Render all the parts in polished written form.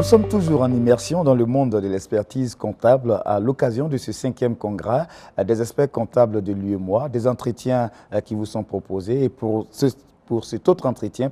sommes toujours en immersion dans le monde de l'expertise comptable à l'occasion de ce 5e congrès des experts comptables de l'UEMOA, des entretiens qui vous sont proposés. Et pour cet autre entretien,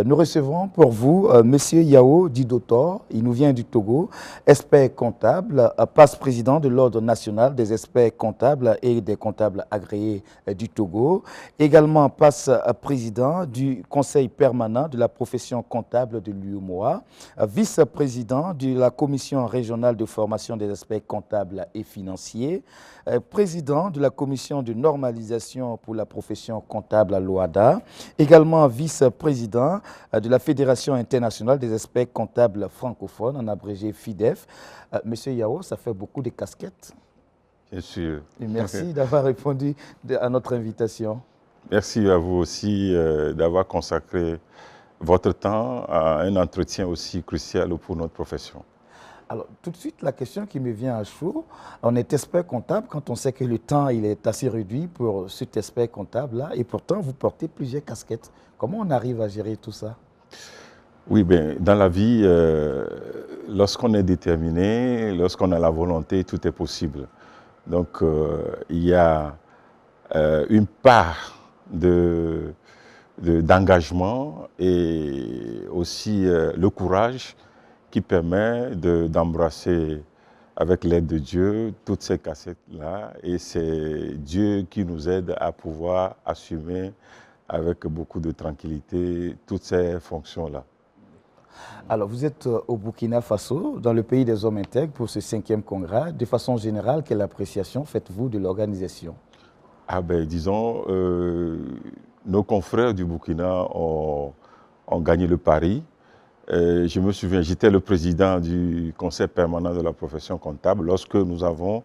nous recevons pour vous M. Yao Didotor, il nous vient du Togo, expert comptable, passe-président de l'Ordre national des experts comptables et des comptables agréés du Togo, également passe-président du Conseil permanent de la profession comptable de l'UEMOA, vice-président de la Commission régionale de formation des experts comptables et financiers, président de la Commission de normalisation pour la profession comptable à l'OADA, également vice-président de la Fédération internationale des experts comptables francophones, en abrégé FIDEF. Monsieur Yao, ça fait beaucoup de casquettes. Bien sûr. Et merci d'avoir répondu à notre invitation. Merci à vous aussi d'avoir consacré votre temps à un entretien aussi crucial pour notre profession. Alors, tout de suite, la question qui me vient à chaud, on est expert comptable quand on sait que le temps il est assez réduit pour cet expert comptable-là, et pourtant, vous portez plusieurs casquettes. Comment on arrive à gérer tout ça? Oui, bien, dans la vie, lorsqu'on est déterminé, lorsqu'on a la volonté, tout est possible. Donc, il y a une part d'engagement et aussi le courage qui permet d'embrasser avec l'aide de Dieu toutes ces casquettes-là. Et c'est Dieu qui nous aide à pouvoir assumer avec beaucoup de tranquillité toutes ces fonctions-là. Alors, vous êtes au Burkina Faso, dans le pays des hommes intègres, pour ce 5e congrès. De façon générale, quelle appréciation faites-vous de l'organisation? Ah ben, disons, nos confrères du Burkina ont gagné le pari. Je me souviens, j'étais le président du Conseil permanent de la profession comptable lorsque nous avons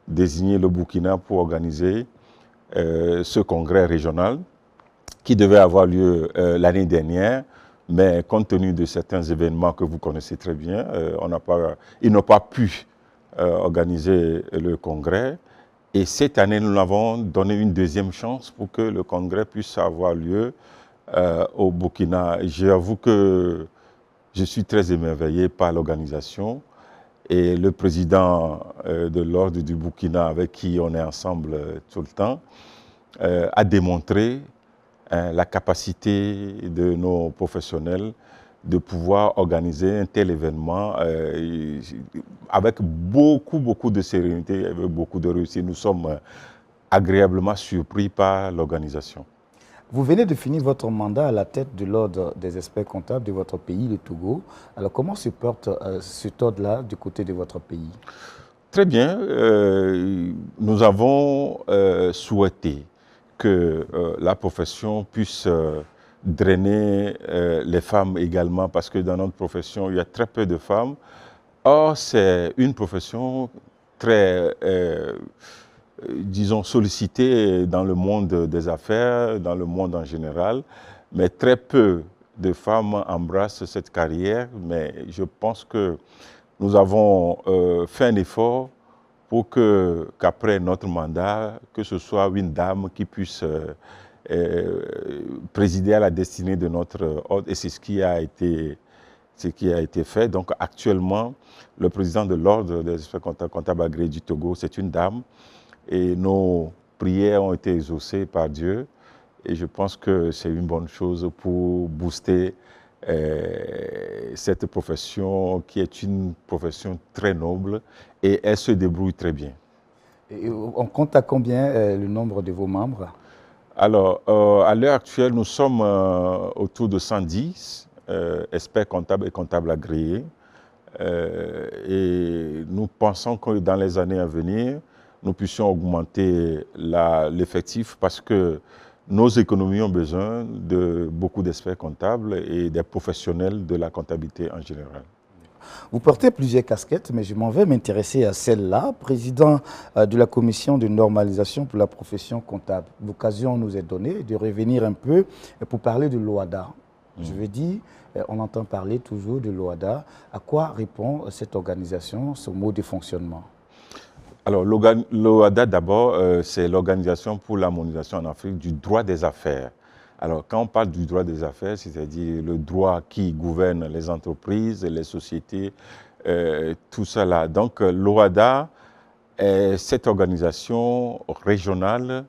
désigné le Burkina pour organiser ce congrès régional qui devait avoir lieu l'année dernière, mais compte tenu de certains événements que vous connaissez très bien, ils n'ont pas pu organiser le congrès. Et cette année, nous avons donné une deuxième chance pour que le congrès puisse avoir lieu au Burkina. J'avoue que je suis très émerveillé par l'organisation et le président de l'Ordre du Burkina, avec qui on est ensemble tout le temps, a démontré la capacité de nos professionnels de pouvoir organiser un tel événement avec beaucoup de sérénité, avec beaucoup de réussite. Nous sommes agréablement surpris par l'organisation. Vous venez de finir votre mandat à la tête de l'Ordre des experts comptables de votre pays, le Togo. Alors, comment se porte cet ordre-là du côté de votre pays? Très bien. Nous avons souhaité que la profession puisse drainer les femmes également, parce que dans notre profession, il y a très peu de femmes. Or, c'est une profession très disons, sollicité dans le monde des affaires, dans le monde en général, mais très peu de femmes embrassent cette carrière. Mais je pense que nous avons fait un effort pour qu'après notre mandat, que ce soit une dame qui puisse présider à la destinée de notre ordre, et c'est ce qui a été fait. Donc actuellement, le président de l'Ordre des experts comptables agréés du Togo, c'est une dame. Et nos prières ont été exaucées par Dieu. Et je pense que c'est une bonne chose pour booster cette profession qui est une profession très noble et elle se débrouille très bien. Et on compte à combien le nombre de vos membres? Alors, à l'heure actuelle, nous sommes autour de 110 experts comptables et comptables agréés. Et nous pensons que dans les années à venir, nous puissions augmenter l'effectif parce que nos économies ont besoin de beaucoup d'experts comptables et des professionnels de la comptabilité en général. Vous portez plusieurs casquettes, mais je m'en vais m'intéresser à celle-là, président de la commission de normalisation pour la profession comptable. L'occasion nous est donnée de revenir un peu pour parler de l'OADA. Je veux dire, on entend parler toujours de l'OADA. À quoi répond cette organisation, ce mode de fonctionnement? Alors, l'OADA, d'abord, c'est l'Organisation pour l'harmonisation en Afrique du droit des affaires. Alors, quand on parle du droit des affaires, c'est-à-dire le droit qui gouverne les entreprises, les sociétés, tout cela. Donc, l'OHADA est cette organisation régionale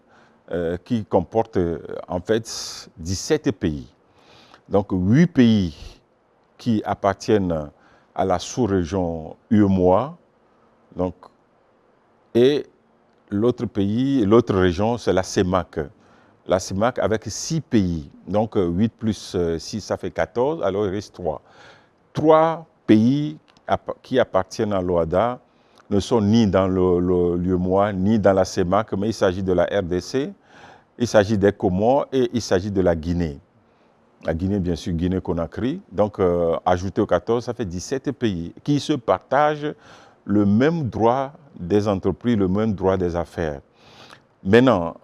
qui comporte en fait 17 pays. Donc, 8 pays qui appartiennent à la sous-région UEMOA. Donc, et l'autre pays, l'autre région, c'est la CEMAC. La CEMAC avec 6 pays. Donc 8 plus 6, ça fait 14, alors il reste 3. 3 pays qui appartiennent à l'OHADA ne sont ni dans l'UEMOA, ni dans la CEMAC, mais il s'agit de la RDC, il s'agit des Comores et il s'agit de la Guinée. La Guinée, bien sûr, Guinée-Conakry. Donc, ajouté aux 14, ça fait 17 pays qui se partagent le même droit des entreprises, le même droit des affaires. Maintenant,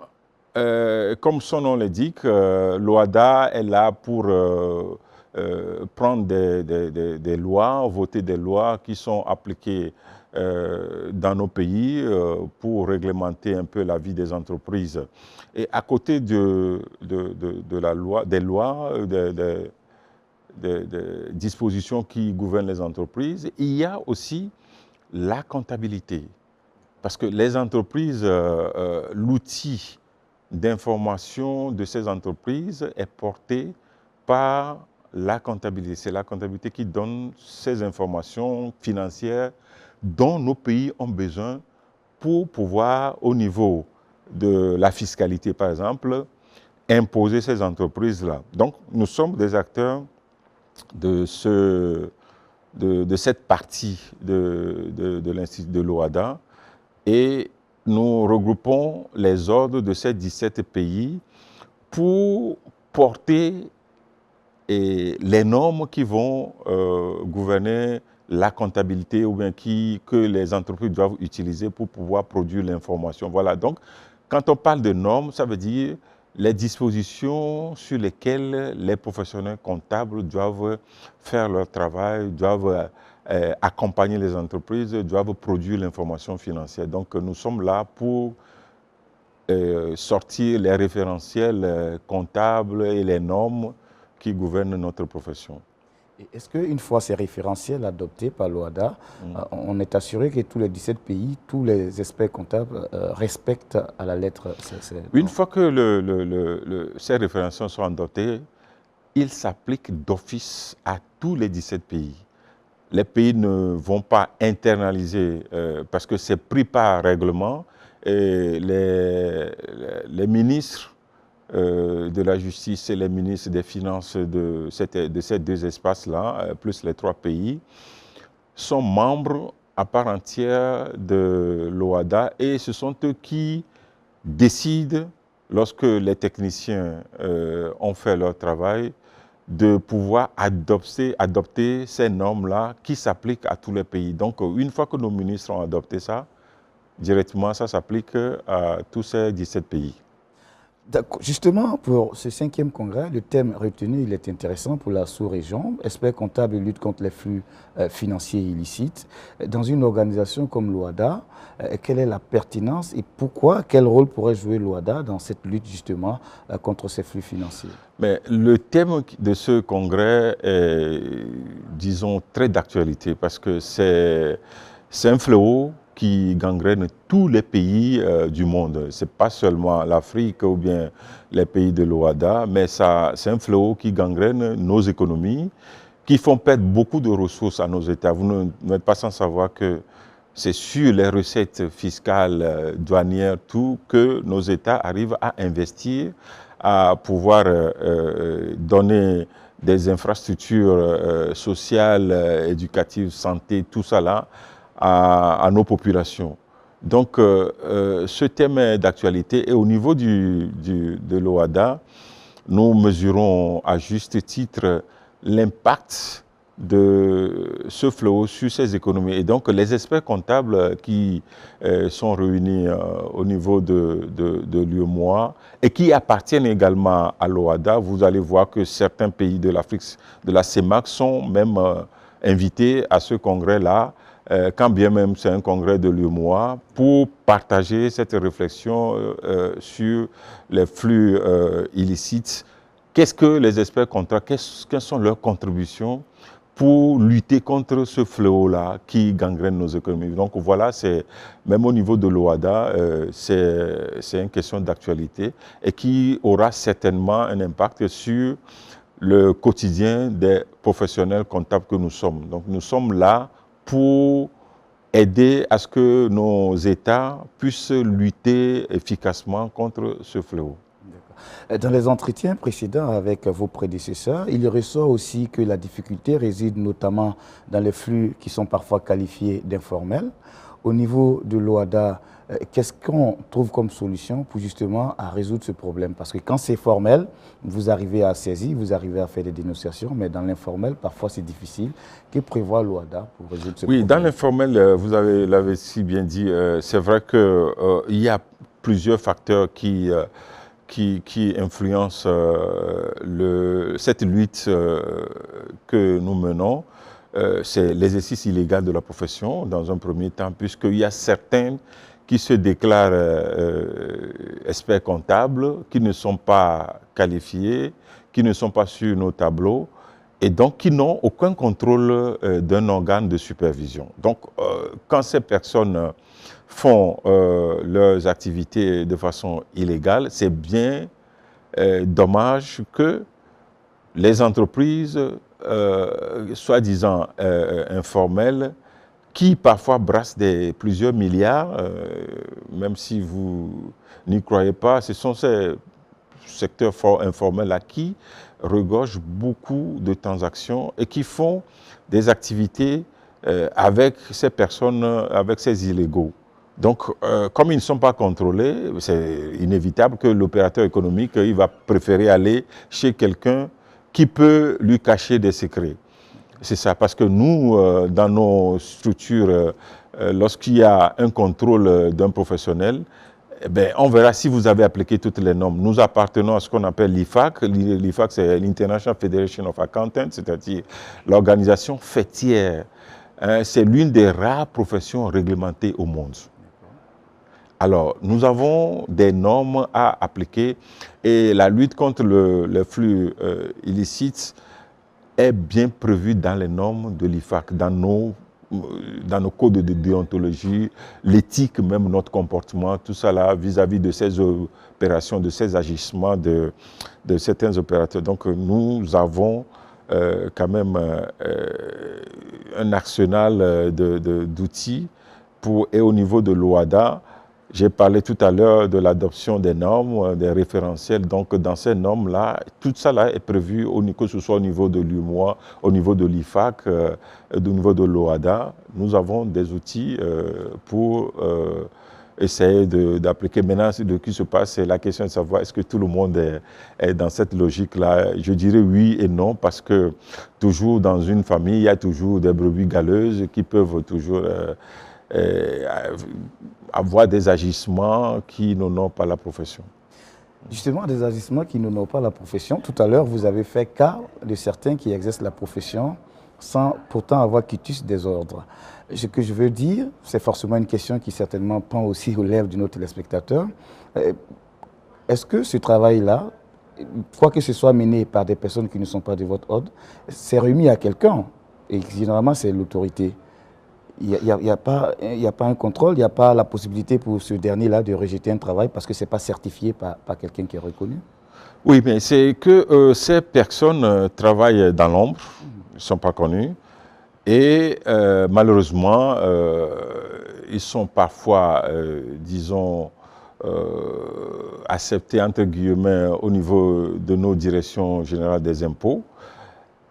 comme son nom l'indique, l'OHADA est là pour prendre des lois, voter des lois qui sont appliquées dans nos pays pour réglementer un peu la vie des entreprises. Et à côté des dispositions qui gouvernent les entreprises, il y a aussi la comptabilité. Parce que les entreprises, l'outil d'information de ces entreprises est porté par la comptabilité. C'est la comptabilité qui donne ces informations financières dont nos pays ont besoin pour pouvoir, au niveau de la fiscalité par exemple, imposer ces entreprises-là. Donc, nous sommes des acteurs de cette partie de l'Institut de l'OHADA et nous regroupons les ordres de ces 17 pays pour porter les normes qui vont gouverner la comptabilité ou bien que les entreprises doivent utiliser pour pouvoir produire l'information. Voilà, donc quand on parle de normes, ça veut dire les dispositions sur lesquelles les professionnels comptables doivent faire leur travail, doivent accompagner les entreprises, doivent produire l'information financière. Donc nous sommes là pour sortir les référentiels comptables et les normes qui gouvernent notre profession. Est-ce qu'une fois ces référentiels adoptés par l'OHADA, on est assuré que tous les 17 pays, tous les experts comptables respectent à la lettre Une fois que ces référentiels sont adoptés, ils s'appliquent d'office à tous les 17 pays. Les pays ne vont pas internaliser parce que c'est pris par règlement et les ministres de la justice et les ministres des finances de ces deux espaces-là, plus les 3 pays, sont membres à part entière de l'OHADA et ce sont eux qui décident, lorsque les techniciens ont fait leur travail, de pouvoir adopter ces normes-là qui s'appliquent à tous les pays. Donc, une fois que nos ministres ont adopté ça, directement, ça s'applique à tous ces 17 pays. Justement, pour ce 5e congrès, le thème retenu, il est intéressant pour la sous-région, experts comptables et lutte contre les flux financiers illicites. Dans une organisation comme l'OHADA, quelle est la pertinence et pourquoi, quel rôle pourrait jouer l'OHADA dans cette lutte justement contre ces flux financiers? Mais le thème de ce congrès est, disons, très d'actualité parce que c'est un fléau qui gangrène tous les pays du monde. Ce n'est pas seulement l'Afrique ou bien les pays de l'OHADA, mais c'est un fléau qui gangrène nos économies, qui font perdre beaucoup de ressources à nos États. Vous n'êtes pas sans savoir que c'est sur les recettes fiscales, douanières, tout, que nos États arrivent à investir, à pouvoir donner des infrastructures sociales, éducatives, santé, tout ça là, à nos populations. Donc, ce thème est d'actualité et au niveau de l'OHADA, nous mesurons à juste titre l'impact de ce fléau sur ces économies. Et donc, les experts comptables qui sont réunis au niveau de l'UEMOA et qui appartiennent également à l'OHADA, vous allez voir que certains pays de l'Afrique, de la CEMAC, sont même invités à ce congrès-là, quand bien même c'est un congrès de l'UEMOA, pour partager cette réflexion sur les flux illicites qu'est-ce que les experts comptables, quelles sont leurs contributions pour lutter contre ce fléau-là qui gangrène nos économies. Donc voilà, même au niveau de l'OHADA, c'est une question d'actualité et qui aura certainement un impact sur le quotidien des professionnels comptables que nous sommes. Donc nous sommes là pour aider à ce que nos États puissent lutter efficacement contre ce fléau. Dans les entretiens précédents avec vos prédécesseurs, il ressort aussi que la difficulté réside notamment dans les flux qui sont parfois qualifiés d'informels. Au niveau de l'OHADA, qu'est-ce qu'on trouve comme solution pour justement à résoudre ce problème? Parce que quand c'est formel, vous arrivez à saisir, vous arrivez à faire des dénonciations, mais dans l'informel, parfois c'est difficile. Que prévoit l'OHADA pour résoudre ce problème? Oui, dans l'informel, vous l'avez si bien dit, c'est vrai qu'il y a plusieurs facteurs qui influencent cette lutte que nous menons. C'est l'exercice illégal de la profession, dans un premier temps, puisqu'il y a certains qui se déclarent experts comptables, qui ne sont pas qualifiés, qui ne sont pas sur nos tableaux, et donc qui n'ont aucun contrôle d'un organe de supervision. Donc, quand ces personnes font leurs activités de façon illégale, c'est bien dommage que les entreprises, soi-disant informelles, qui parfois brassent plusieurs milliards, même si vous n'y croyez pas, ce sont ces secteurs fort informels-là qui regorgent beaucoup de transactions et qui font des activités avec ces personnes, avec ces illégaux. Donc, comme ils ne sont pas contrôlés, c'est inévitable que l'opérateur économique, il va préférer aller chez quelqu'un qui peut lui cacher des secrets. C'est ça, parce que nous, dans nos structures, lorsqu'il y a un contrôle d'un professionnel, eh bien, on verra si vous avez appliqué toutes les normes. Nous appartenons à ce qu'on appelle l'IFAC. L'IFAC, c'est l'International Federation of Accountants, c'est-à-dire l'organisation fêtière. C'est l'une des rares professions réglementées au monde. Alors, nous avons des normes à appliquer et la lutte contre le flux illicite est bien prévue dans les normes de l'IFAC, dans nos codes de déontologie, l'éthique, même notre comportement, tout ça là vis-à-vis de ces opérations, de ces agissements de certains opérateurs. Donc, nous avons quand même un arsenal d'outils et au niveau de l'OHADA, j'ai parlé tout à l'heure de l'adoption des normes, des référentiels. Donc, dans ces normes-là, tout ça là est prévu, que ce soit au niveau de l'UMOA, au niveau de l'IFAC, au niveau de l'OHADA. Nous avons des outils pour essayer d'appliquer. Maintenant, ce qui se passe, c'est la question de savoir est-ce que tout le monde est dans cette logique-là. Je dirais oui et non, parce que toujours dans une famille, il y a toujours des brebis galeuses qui peuvent toujours avoir des agissements qui n'honorent pas la profession. Justement, des agissements qui n'honorent pas la profession. Tout à l'heure, vous avez fait cas de certains qui exercent la profession sans pourtant avoir quitus des ordres. Ce que je veux dire, c'est forcément une question qui certainement pend aussi aux lèvres de nos téléspectateurs. Est-ce que ce travail-là, quoi que ce soit mené par des personnes qui ne sont pas de votre ordre, c'est remis à quelqu'un? Et généralement, c'est l'autorité. Il n'y a pas un contrôle, il n'y a pas la possibilité pour ce dernier-là de rejeter un travail parce que ce n'est pas certifié par quelqu'un qui est reconnu? Oui, mais c'est que ces personnes travaillent dans l'ombre, ils ne sont pas connus, et malheureusement, ils sont parfois, disons, acceptés, entre guillemets, au niveau de nos directions générales des impôts.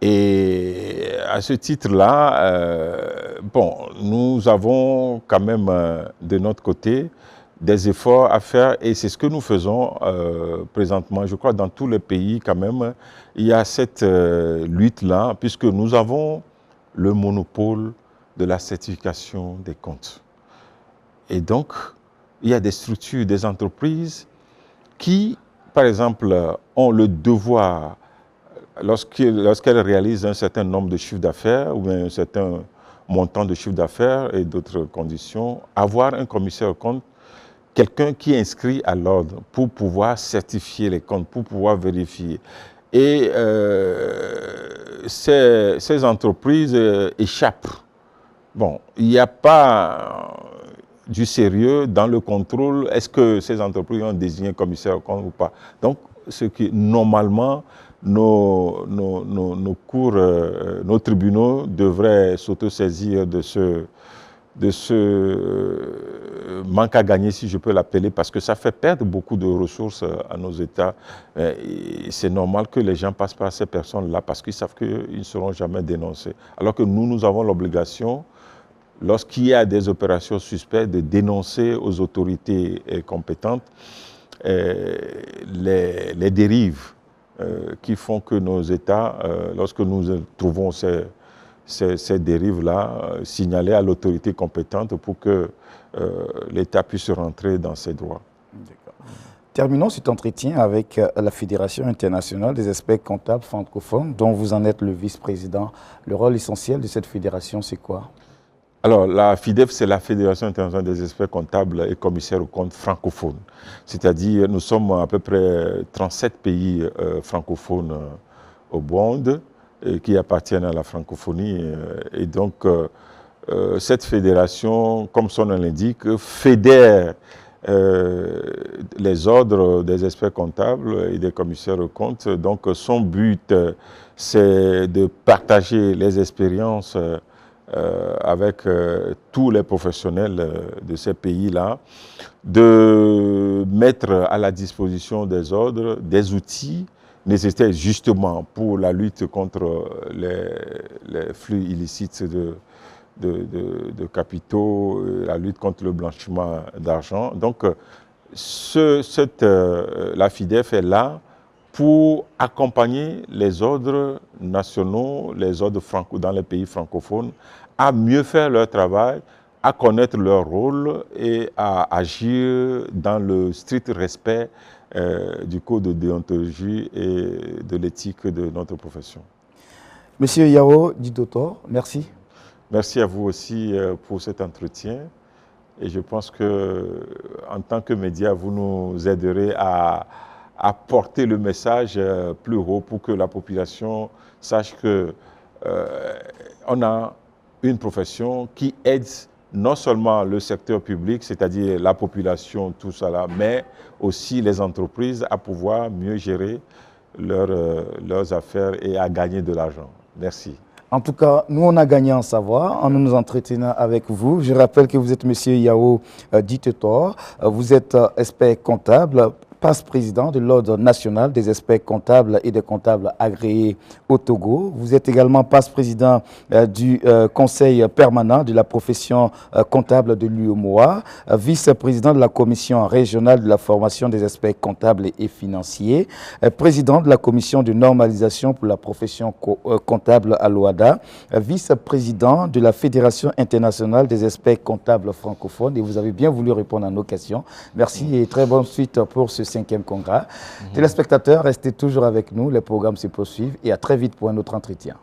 Et à ce titre-là, bon, nous avons quand même de notre côté des efforts à faire et c'est ce que nous faisons présentement. Je crois dans tous les pays quand même, il y a cette lutte-là puisque nous avons le monopole de la certification des comptes. Et donc, il y a des structures, des entreprises qui, par exemple, ont le devoir lorsqu'elle réalise un certain nombre de chiffres d'affaires ou un certain montant de chiffre d'affaires et d'autres conditions, avoir un commissaire aux comptes, quelqu'un qui est inscrit à l'ordre pour pouvoir certifier les comptes, pour pouvoir vérifier. Et ces entreprises échappent. Bon, il n'y a pas du sérieux dans le contrôle. Est-ce que ces entreprises ont désigné commissaire au compte ou pas? Donc, ce qui, normalement, nos cours, nos tribunaux devraient s'autosaisir de ce manque à gagner, si je peux l'appeler, parce que ça fait perdre beaucoup de ressources à nos États. C'est normal que les gens passent par ces personnes-là parce qu'ils savent qu'ils ne seront jamais dénoncés. Alors que nous avons l'obligation, lorsqu'il y a des opérations suspectes, de dénoncer aux autorités compétentes les dérives qui font que nos États, lorsque nous trouvons ces dérives-là, signaler à l'autorité compétente pour que l'État puisse rentrer dans ses droits. Terminons cet entretien avec la Fédération internationale des experts comptables francophones, dont vous en êtes le vice-président. Le rôle essentiel de cette fédération, c'est quoi? Alors, la FIDEF, c'est la Fédération internationale des experts comptables et commissaires aux comptes francophones. C'est-à-dire, nous sommes à peu près 37 pays francophones au monde qui appartiennent à la francophonie. Et donc, cette fédération, comme son nom l'indique, fédère les ordres des experts comptables et des commissaires aux comptes. Donc, son but, c'est de partager les expériences avec tous les professionnels de ces pays-là, de mettre à la disposition des ordres des outils nécessaires justement pour la lutte contre les flux illicites de capitaux, la lutte contre le blanchiment d'argent. Donc, la FIDEF est là pour accompagner les ordres nationaux, les ordres dans les pays francophones, à mieux faire leur travail, à connaître leur rôle et à agir dans le strict respect du code de déontologie et de l'éthique de notre profession. Monsieur Yao Didotor, merci. Merci à vous aussi pour cet entretien. Et je pense qu'en tant que média, vous nous aiderez à porter le message plus haut pour que la population sache que on a une profession qui aide non seulement le secteur public, c'est-à-dire la population, tout ça, mais aussi les entreprises à pouvoir mieux gérer leurs affaires et à gagner de l'argent. Merci. En tout cas, nous, on a gagné en savoir en nous entretenant avec vous. Je rappelle que vous êtes M. Yao Didotor. Vous êtes expert comptable, vice-président de l'Ordre national des experts comptables et des comptables agréés au Togo. Vous êtes également vice-président du Conseil permanent de la profession comptable de l'UEMOA, vice-président de la Commission régionale de la formation des experts comptables et financiers, président de la Commission de normalisation pour la profession comptable à l'OADA, vice-président de la Fédération internationale des experts comptables francophones. Et vous avez bien voulu répondre à nos questions. Merci et très bonne suite pour ce 5e congrès. Téléspectateurs, restez toujours avec nous, les programmes se poursuivent et à très vite pour un autre entretien.